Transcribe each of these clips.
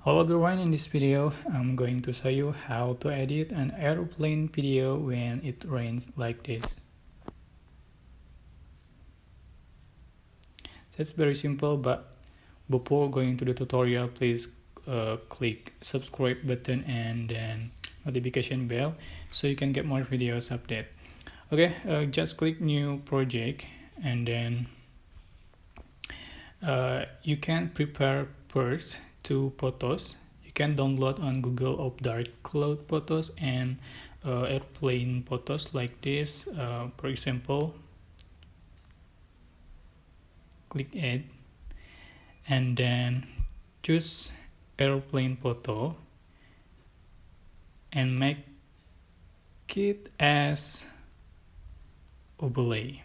Hello everyone, in this video I'm going to show you how to edit an airplane video when it rains like this. So it's very simple, but before going to the tutorial, please click subscribe button and then notification bell so you can get more videos update. Okay, just click new project and then you can prepare first two photos. You can download on Google of dark cloud photos and airplane photos like this. For example, click add and then choose airplane photo and make it as overlay.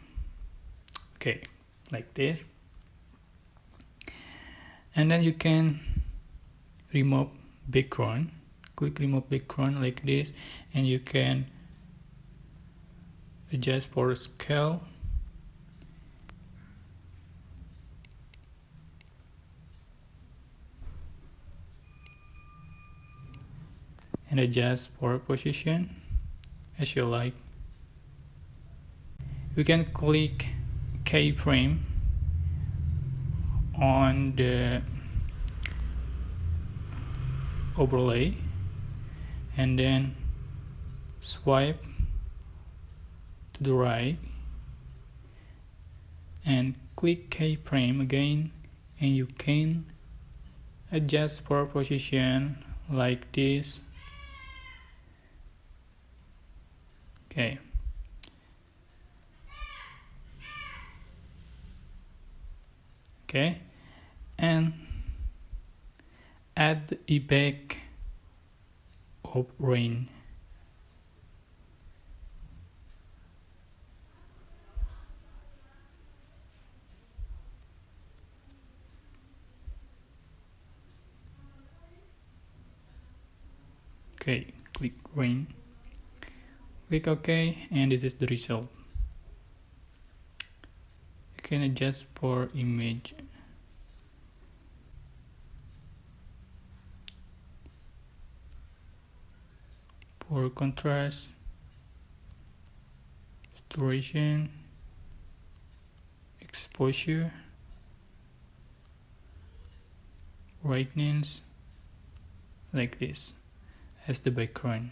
Okay, like this. And then you can remove background. Click remove background like this, and you can adjust for scale and adjust for position as you like. You can click keyframe on the overlay and then swipe to the right and click keyframe again, and you can adjust for position like this. Okay. Okay, and add the effect of rain. Okay, click rain, click OK, and this is the result. You can adjust for image. For contrast, saturation, exposure, brightness, like this as the background.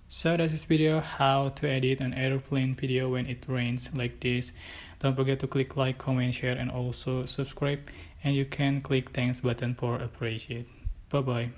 So that's this video, how to edit an airplane video when it rains like this. Don't forget to click like, comment, share, and also subscribe, and you can click thanks button for appreciate. Bye bye.